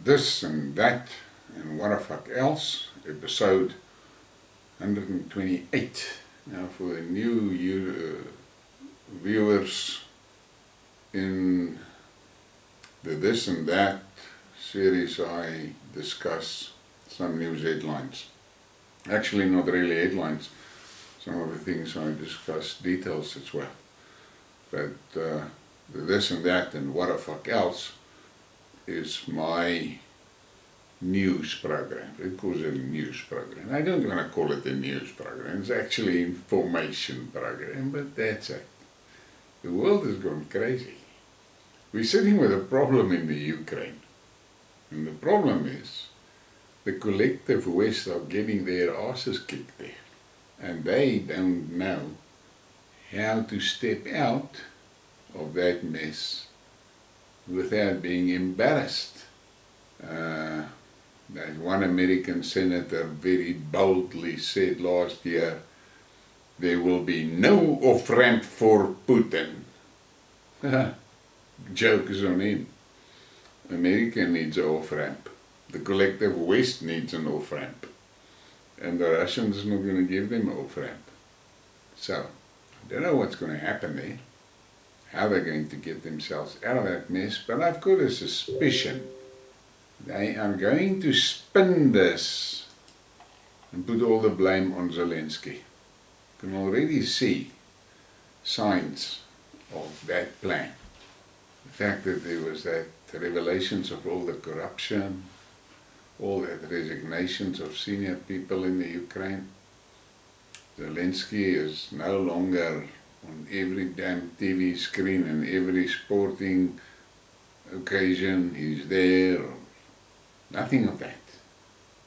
This and That and What the Fuck Else, episode 128. Now for the new viewers in the This and That series, I discuss some news headlines. Actually not really headlines, some of the things I discuss details as well. But the This and That and What the Fuck Else is my news program. It calls it a news program. I don't want to call it a news program. It's actually an information program, but that's it. The world has gone crazy. We're sitting with a problem in the Ukraine. And the problem is the collective West are getting their asses kicked there. And they don't know how to step out of that mess without being embarrassed. That one American senator very boldly said last year, there will be no off-ramp for Putin. Joke is on him. America needs an off-ramp. The collective West needs an off-ramp. And the Russians are not going to give them an off-ramp. So, I don't know what's going to happen there, how they're going to get themselves out of that mess, but I've got a suspicion they are going to spin this and put all the blame on Zelensky. You can already see signs of that plan. The fact that there was that revelations of all the corruption, all the resignations of senior people in the Ukraine. Zelensky is no longer on every damn TV screen and every sporting occasion he's there. Nothing of that.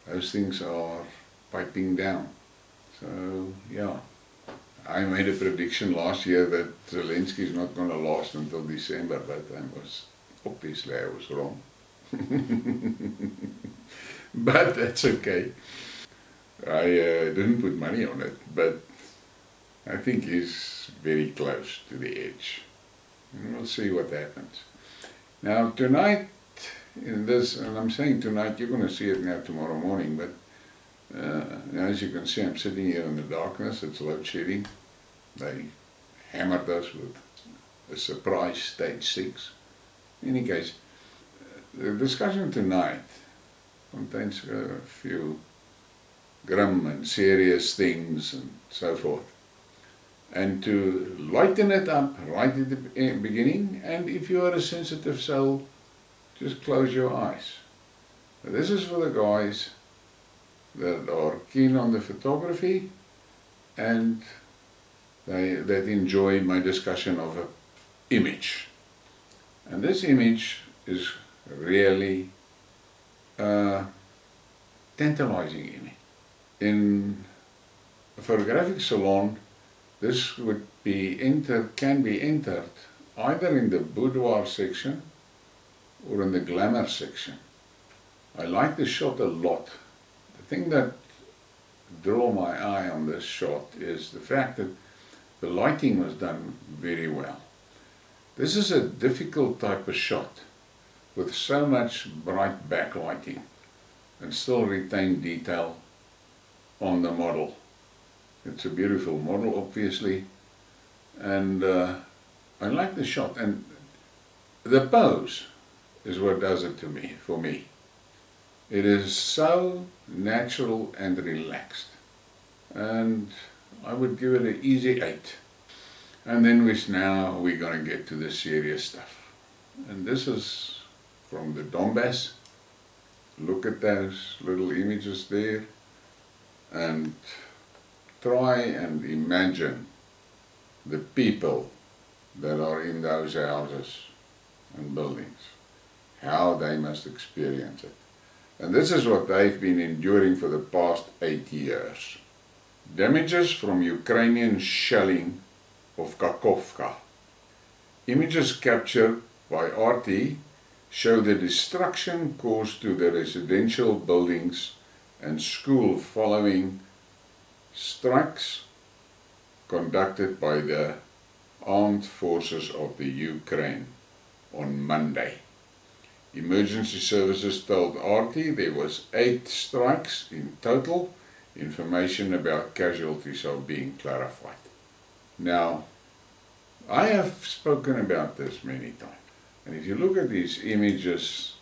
Those things are piping down. So, yeah. I made a prediction last year that Zelensky is not going to last until December, but obviously I was wrong. But that's okay. I didn't put money on it, but I think he's very close to the edge. And we'll see what happens. Now tonight, in this, and I'm saying tonight, you're going to see it now tomorrow morning, but as you can see, I'm sitting here in the darkness. It's load shedding. They hammered us with a surprise stage 6. In any case, the discussion tonight contains a few grim and serious things and so forth. And to lighten it up right at the beginning, and if you are a sensitive soul, just close your eyes. This is for the guys that are keen on the photography and that enjoy my discussion of an image. And this image is really a tantalizing image. In a photographic salon, this can be entered either in the boudoir section or in the glamour section. I like the shot a lot. The thing that drew my eye on this shot is the fact that the lighting was done very well. This is a difficult type of shot with so much bright backlighting and still retain detail on the model. It's a beautiful model, obviously, and I like the shot, and the pose is what does it to me, for me. It is so natural and relaxed, and I would give it an easy 8. And then we're going to get to the serious stuff. And this is from the Donbass. Look at those little images there, and try and imagine the people that are in those houses and buildings, how they must experience it. And this is what they've been enduring for the past 8 years. Damages from Ukrainian shelling of Kakhovka. Images captured by RT show the destruction caused to the residential buildings and school following strikes conducted by the armed forces of the Ukraine on Monday. Emergency services told RT there was 8 strikes in total. Information about casualties are being clarified. Now, I have spoken about this many times. And if you look at these images,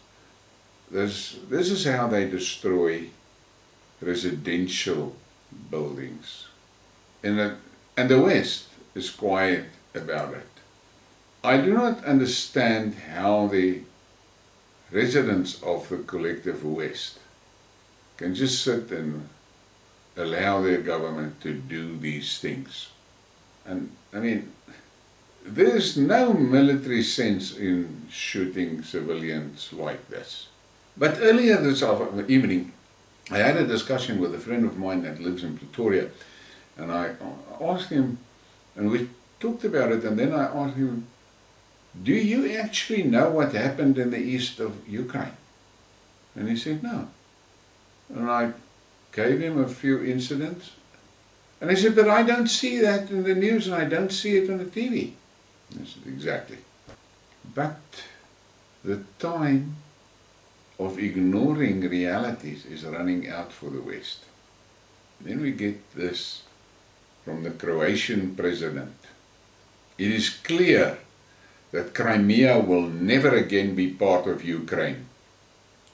this is how they destroy residential buildings. And the West is quiet about it. I do not understand how the residents of the collective West can just sit and allow their government to do these things. And I mean, there's no military sense in shooting civilians like this. But earlier this evening, I had a discussion with a friend of mine that lives in Pretoria, and I asked him, and we talked about it, and then I asked him, do you actually know what happened in the east of Ukraine? And he said, no. And I gave him a few incidents, and he said, but I don't see that in the news, and I don't see it on the TV. I said, exactly. But the time of ignoring realities is running out for the West. Then we get this from the Croatian president. It is clear that Crimea will never again be part of Ukraine.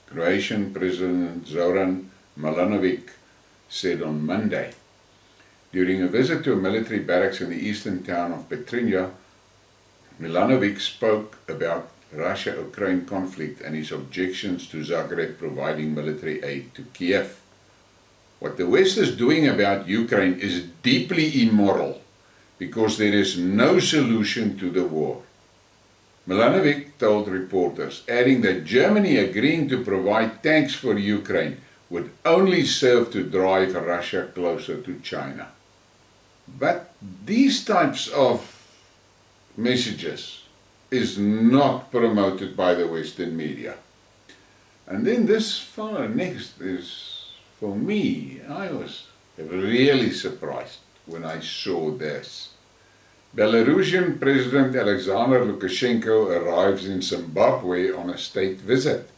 Croatian President Zoran Milanovic said on Monday. During a visit to a military barracks in the eastern town of Petrinja, Milanovic spoke about Russia-Ukraine conflict and his objections to Zagreb providing military aid to Kiev. What the West is doing about Ukraine is deeply immoral because there is no solution to the war. Milanovic told reporters, adding that Germany agreeing to provide tanks for Ukraine would only serve to drive Russia closer to China. But these types of messages is not promoted by the Western media. And then this fellow next is, for me, I was really surprised when I saw this. Belarusian President Alexander Lukashenko arrives in Zimbabwe on a state visit.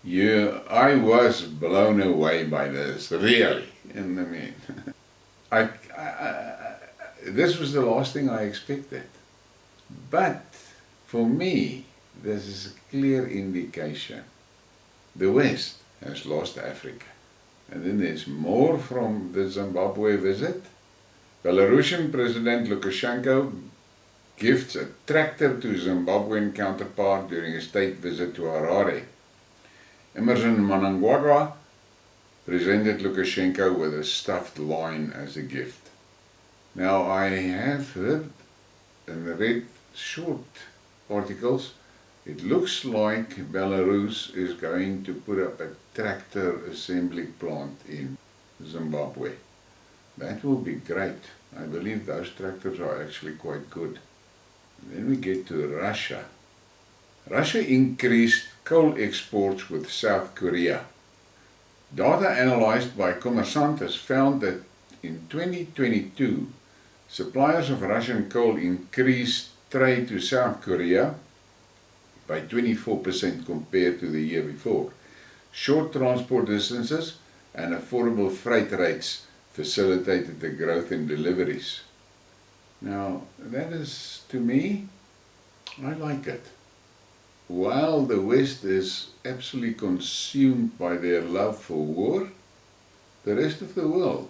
I was blown away by this, really. And I mean, this was the last thing I expected. But for me, this is a clear indication. The West has lost Africa. And then there's more from the Zimbabwe visit. Belarusian President Lukashenko gifts a tractor to Zimbabwean counterpart during a state visit to Harare. Emerson Mnangagwa presented Lukashenko with a stuffed lion as a gift. Now, I have heard and read short articles. It looks like Belarus is going to put up a tractor assembly plant in Zimbabwe. That will be great. I believe those tractors are actually quite good. Then we get to Russia. Russia increased coal exports with South Korea. Data analyzed by Kommersant has found that in 2022, suppliers of Russian coal increased trade to South Korea by 24% compared to the year before. Short transport distances and affordable freight rates facilitated the growth in deliveries. Now, that is, to me, I like it. While the West is absolutely consumed by their love for war, the rest of the world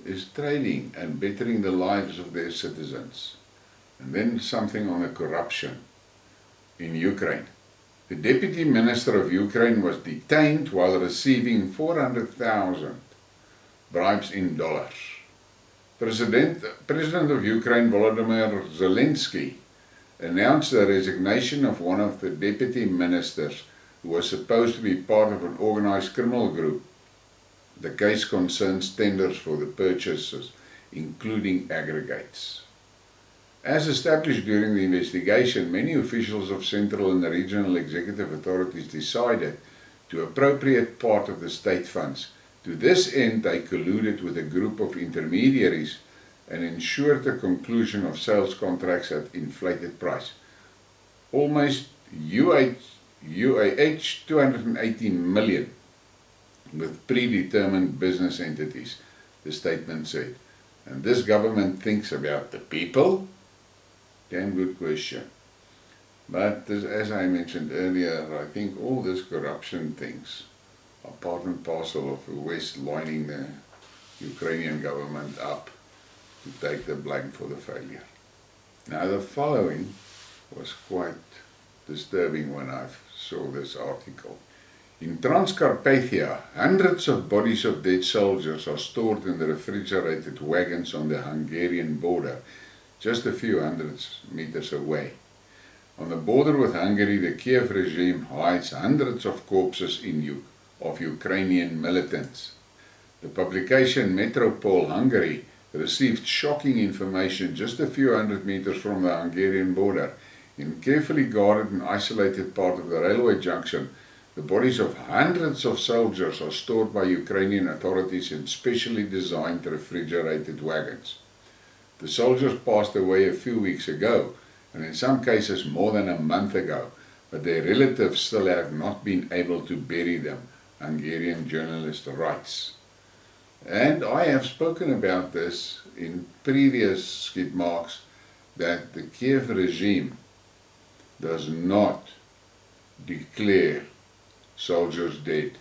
is trading and bettering the lives of their citizens. And then something on the corruption in Ukraine. The Deputy Minister of Ukraine was detained while receiving 400,000 bribes in dollars. President of Ukraine Volodymyr Zelensky announced the resignation of one of the deputy ministers who was supposed to be part of an organized criminal group. The case concerns tenders for the purchases, including aggregates. As established during the investigation, many officials of central and regional executive authorities decided to appropriate part of the state funds. To this end, they colluded with a group of intermediaries and ensured the conclusion of sales contracts at inflated price. Almost UAH 280 million with predetermined business entities, the statement said. And this government thinks about the people? Damn good question. But as I mentioned earlier, I think all these corruption things are part and parcel of the West lining the Ukrainian government up to take the blame for the failure. Now the following was quite disturbing when I saw this article. In Transcarpathia, hundreds of bodies of dead soldiers are stored in the refrigerated wagons on the Hungarian border, just a few hundred meters away. On the border with Hungary, the Kiev regime hides hundreds of corpses of Ukrainian militants. The publication Metropole Hungary received shocking information just a few hundred meters from the Hungarian border. In a carefully guarded and isolated part of the railway junction, the bodies of hundreds of soldiers are stored by Ukrainian authorities in specially designed refrigerated wagons. The soldiers passed away a few weeks ago, and in some cases more than a month ago, but their relatives still have not been able to bury them, Hungarian journalist writes. And I have spoken about this in previous Skidmarks, that the Kiev regime does not declare soldiers dead,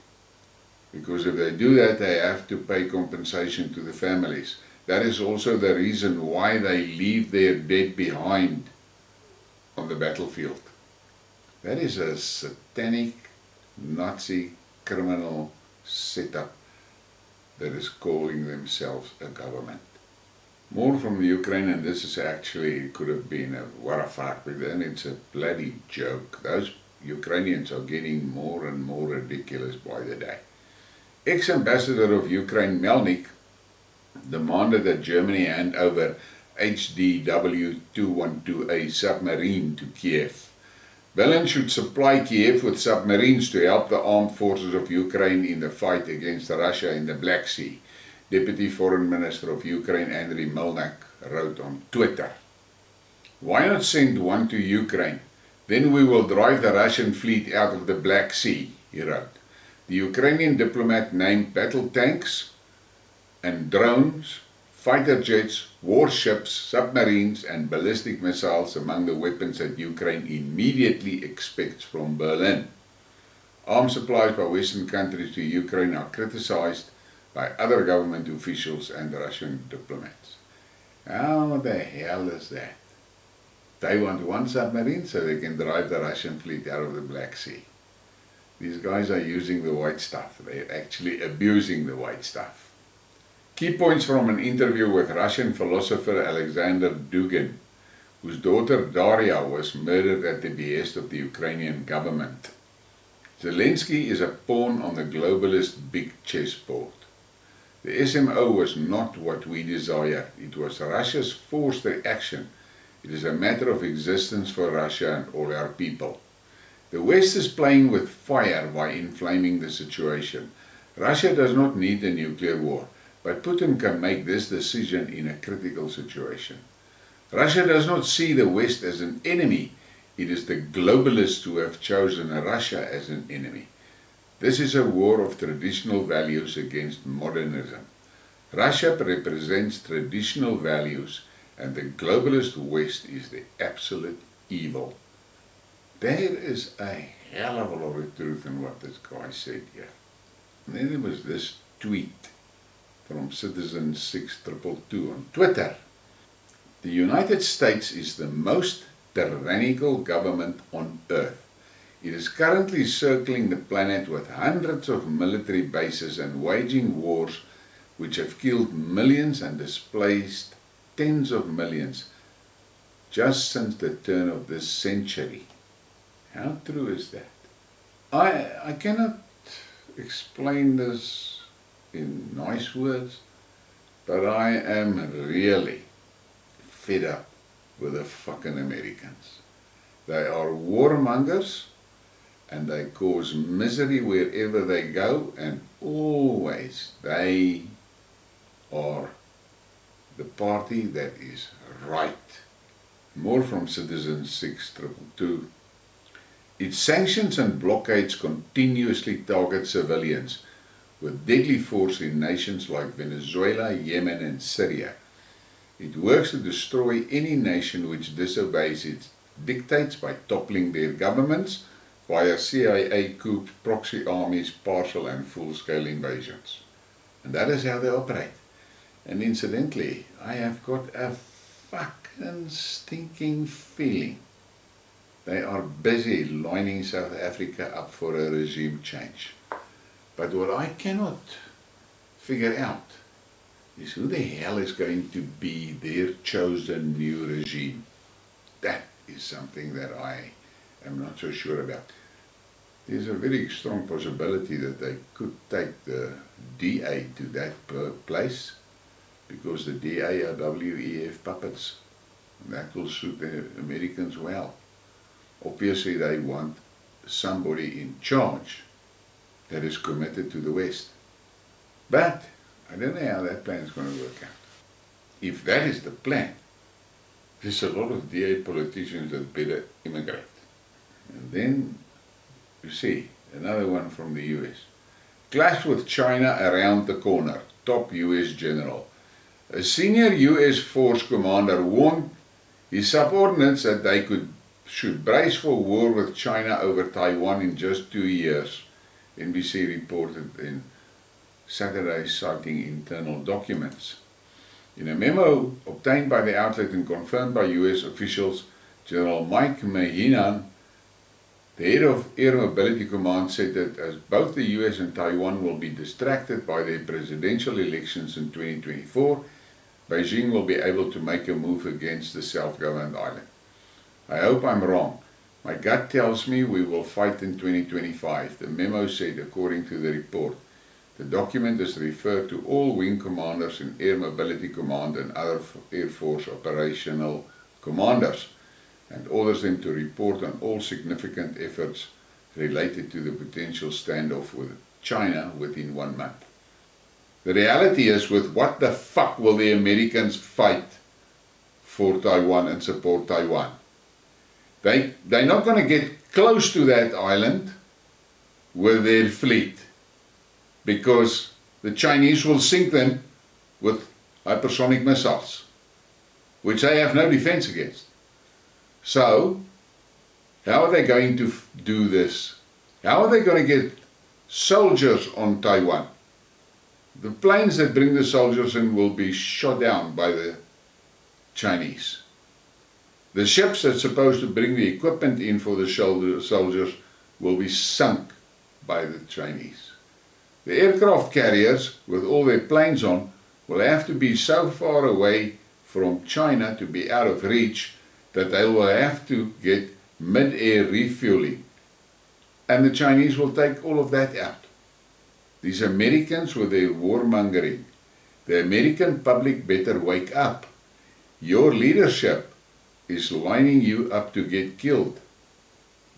because if they do that, they have to pay compensation to the families. That is also the reason why they leave their dead behind on the battlefield. That is a satanic Nazi criminal setup that is calling themselves a government. More from the Ukraine, and this is actually, could have been a what a fuck, but then it's a bloody joke. Those Ukrainians are getting more and more ridiculous by the day. Ex-ambassador of Ukraine Melnik demanded that Germany hand over HDW-212A submarine to Kiev. Berlin should supply Kiev with submarines to help the armed forces of Ukraine in the fight against Russia in the Black Sea, Deputy Foreign Minister of Ukraine Andriy Melnik wrote on Twitter. Why not send one to Ukraine? Then we will drive the Russian fleet out of the Black Sea, he wrote. The Ukrainian diplomat named battle tanks and drones, fighter jets, warships, submarines and ballistic missiles among the weapons that Ukraine immediately expects from Berlin. Arms supplies by Western countries to Ukraine are criticized by other government officials and Russian diplomats. How the hell is that? They want one submarine so they can drive the Russian fleet out of the Black Sea. These guys are using the white stuff. They're actually abusing the white stuff. Key points from an interview with Russian philosopher Alexander Dugin, whose daughter Daria was murdered at the behest of the Ukrainian government. Zelensky is a pawn on the globalist big chessboard. The SMO was not what we desired. It was Russia's forced reaction. It is a matter of existence for Russia and all our people. The West is playing with fire by inflaming the situation. Russia does not need a nuclear war, but Putin can make this decision in a critical situation. Russia does not see the West as an enemy. It is the globalists who have chosen Russia as an enemy. This is a war of traditional values against modernism. Russia represents traditional values, and the globalist West is the absolute evil. There is a hell of a lot of truth in what this guy said here. And then there was this tweet from Citizen 6222 on Twitter. The United States is the most tyrannical government on earth. It is currently circling the planet with hundreds of military bases and waging wars which have killed millions and displaced tens of millions just since the turn of this century. How true is that? I cannot explain this in nice words, but I am really fed up with the fucking Americans. They are warmongers, and they cause misery wherever they go, and always they are the party that is right. More from Citizen 6222. Its sanctions and blockades continuously target civilians with deadly force in nations like Venezuela, Yemen and Syria. It works to destroy any nation which disobeys its dictates by toppling their governments via CIA coups, proxy armies, partial and full-scale invasions. And that is how they operate. And incidentally, I have got a fucking stinking feeling they are busy lining South Africa up for a regime change. But what I cannot figure out is who the hell is going to be their chosen new regime. That is something that I am not so sure about. There's a very strong possibility that they could take the DA to that place, because the DA are WEF puppets. And that will suit the Americans well. Obviously they want somebody in charge that is committed to the West. But I don't know how that plan is going to work out. If that is the plan, there's a lot of DA politicians that better immigrate. And then, you see, another one from the US. Clash with China around the corner, top US general. A senior US force commander warned his subordinates that they should brace for war with China over Taiwan in just 2 years, NBC reported in Saturday, citing internal documents. In a memo obtained by the outlet and confirmed by US officials, General Mike Mahinan, the head of Air Mobility Command, said that as both the US and Taiwan will be distracted by their presidential elections in 2024, Beijing will be able to make a move against the self-governed island. I hope I'm wrong. My gut tells me we will fight in 2025, the memo said, according to the report. The document is referred to all wing commanders in Air Mobility Command and other Air Force operational commanders, and orders them to report on all significant efforts related to the potential standoff with China within 1 month. The reality is, with what the fuck will the Americans fight for Taiwan and support Taiwan? They're not going to get close to that island with their fleet, because the Chinese will sink them with hypersonic missiles, which they have no defense against. So, how are they going to do this? How are they going to get soldiers on Taiwan? The planes that bring the soldiers in will be shot down by the Chinese. The ships that's supposed to bring the equipment in for the soldiers will be sunk by the Chinese. The aircraft carriers, with all their planes on, will have to be so far away from China to be out of reach that they will have to get mid-air refueling. And the Chinese will take all of that out. These Americans with their warmongering, the American public better wake up. Your leadership is lining you up to get killed.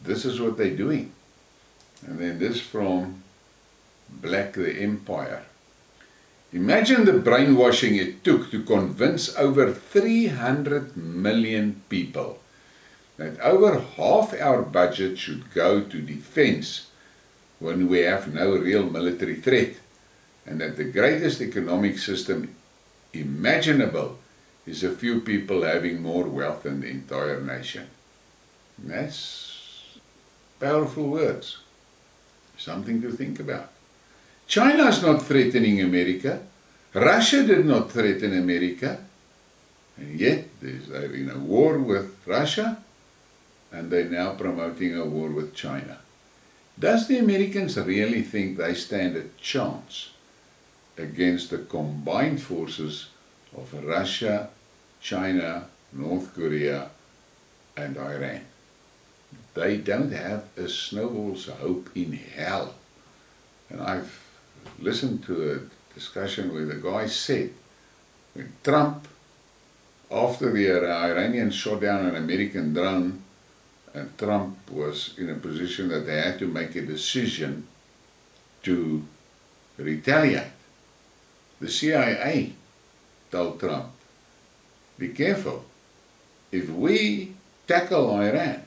This is what they're doing. And then this from Black the Empire. Imagine the brainwashing it took to convince over 300 million people that over half our budget should go to defense when we have no real military threat, and that the greatest economic system imaginable is a few people having more wealth than the entire nation. And that's powerful words. Something to think about. China is not threatening America. Russia did not threaten America. And yet they're in a war with Russia, and they're now promoting a war with China. Does the Americans really think they stand a chance against the combined forces of Russia, China, North Korea and Iran? They don't have a snowball's hope in hell. And I've listened to a discussion where the guy said, when Trump, after the Iranians shot down an American drone, and Trump was in a position that they had to make a decision to retaliate, the CIA told Trump, be careful, if we tackle Iran,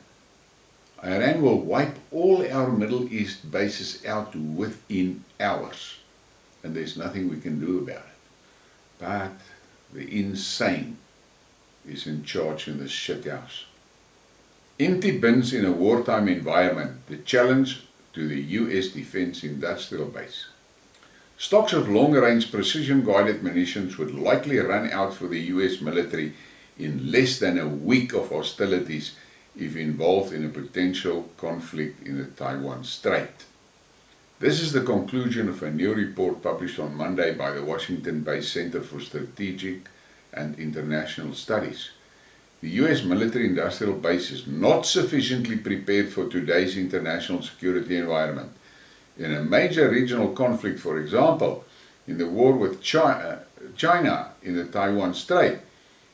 Iran will wipe all our Middle East bases out within hours, and there's nothing we can do about it. But the insane is in charge in this shithouse. Empty bins in a wartime environment, the challenge to the US defense industrial base. Stocks of long-range precision-guided munitions would likely run out for the US military in less than a week of hostilities if involved in a potential conflict in the Taiwan Strait. This is the conclusion of a new report published on Monday by the Washington-based Center for Strategic and International Studies. The US military-industrial base is not sufficiently prepared for today's international security environment. In a major regional conflict, for example, in the war with China in the Taiwan Strait,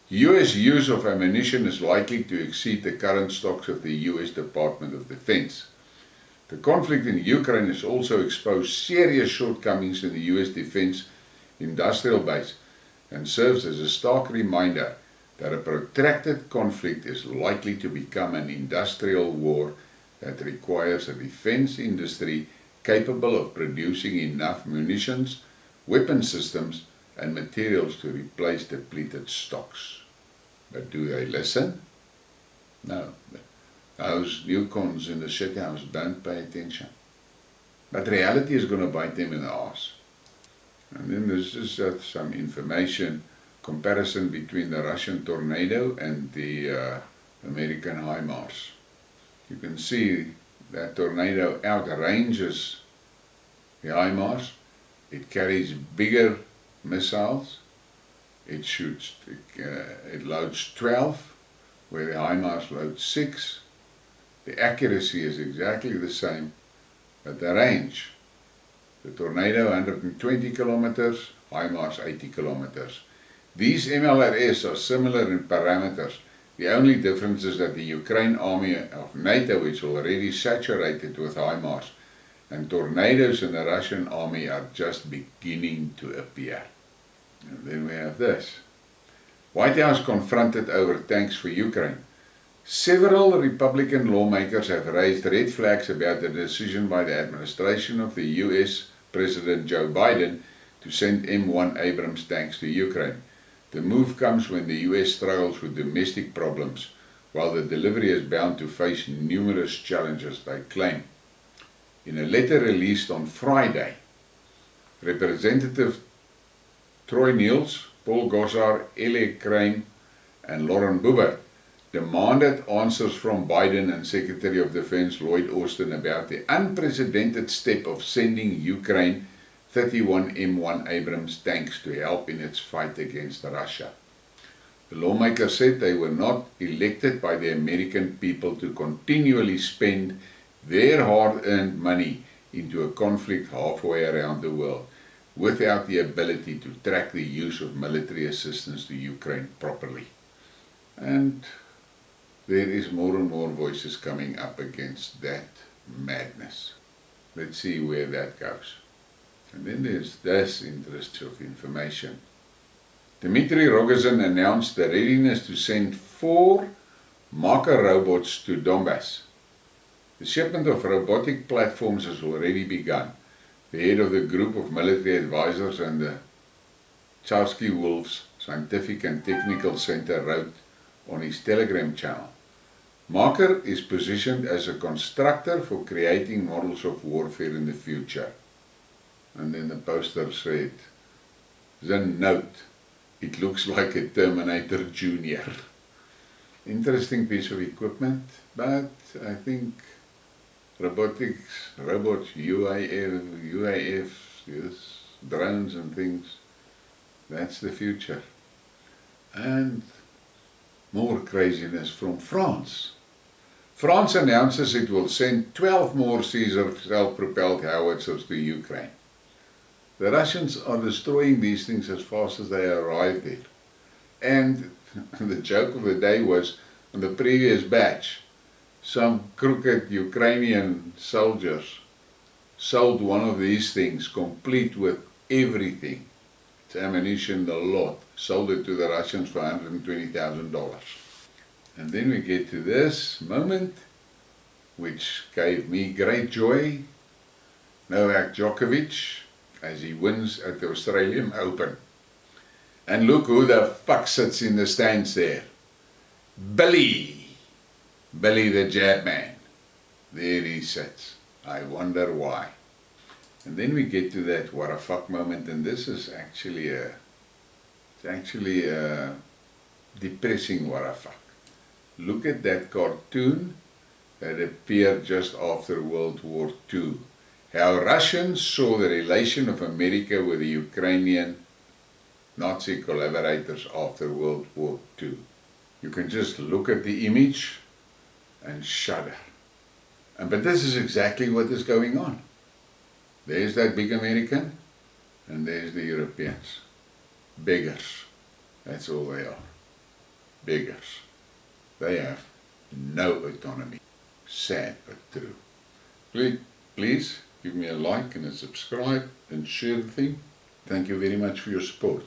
US use of ammunition is likely to exceed the current stocks of the US Department of Defense. The conflict in Ukraine has also exposed serious shortcomings in the US defense industrial base and serves as a stark reminder that a protracted conflict is likely to become an industrial war that requires a defense industry capable of producing enough munitions, weapon systems, and materials to replace depleted stocks. But do they listen? No. Those newcons in the shithouse don't pay attention. But reality is going to bite them in the arse. And then there's just some information, comparison between the Russian Tornado and the American HIMARS. You can see that Tornado outranges the HIMARS. It carries bigger missiles. It shoots, it loads 12, where the HIMARS loads 6. The accuracy is exactly the same, but the range, the Tornado 120 kilometers, HIMARS 80 kilometers. These MLRS are similar in parameters. The only difference is that the Ukraine army of NATO is already saturated with HIMARS, and Tornadoes in the Russian army are just beginning to appear. And then we have this. White House confronted over tanks for Ukraine. Several Republican lawmakers have raised red flags about the decision by the administration of the US President Joe Biden to send M1 Abrams tanks to Ukraine. The move comes when the US struggles with domestic problems, while the delivery is bound to face numerous challenges, they claim. In a letter released on Friday, Representative Troy Niels, Paul Gosar, Ellie Crane, and Lauren Boebert demanded answers from Biden and Secretary of Defense Lloyd Austin about the unprecedented step of sending Ukraine 31 M1 Abrams tanks to help in its fight against Russia. The lawmakers said they were not elected by the American people to continually spend their hard-earned money into a conflict halfway around the world, without the ability to track the use of military assistance to Ukraine properly. And there is more and more voices coming up against that madness. Let's see where that goes. And then there's this interest of information. Dmitry Rogozin announced the readiness to send 4 marker robots to Donbass. The shipment of robotic platforms has already begun. The head of the group of military advisors and the Chowsky Wolves Scientific and Technical Center wrote on his Telegram channel. Marker is positioned as a constructor for creating models of warfare in the future. And then the poster said, then note, it looks like a Terminator Junior. Interesting piece of equipment, but I think robotics, robots, UAFs, yes, drones and things, that's the future. And more craziness from France. France announces it will send 12 more Caesar self-propelled howitzers to Ukraine. The Russians are destroying these things as fast as they arrive there. And the joke of the day was, on the previous batch, some crooked Ukrainian soldiers sold one of these things complete with everything. It's ammunition, the lot. Sold it to the Russians for $120,000. And then we get to this moment which gave me great joy. Novak Djokovic, as he wins at the Australian Open. And look who the fuck sits in the stands there. Billy the jab man. There he sits. I wonder why. And then we get to that what a fuck moment, and this is actually a depressing what a fuck. Look at that cartoon that appeared just after World War II. How Russians saw the relation of America with the Ukrainian Nazi collaborators after World War II. You can just look at the image and shudder. But this is exactly what is going on. There's that big American, and there's the Europeans. Beggars. That's all they are. Beggars. They have no autonomy. Sad but true. Please give me a like and a subscribe and share the thing. Thank you very much for your support.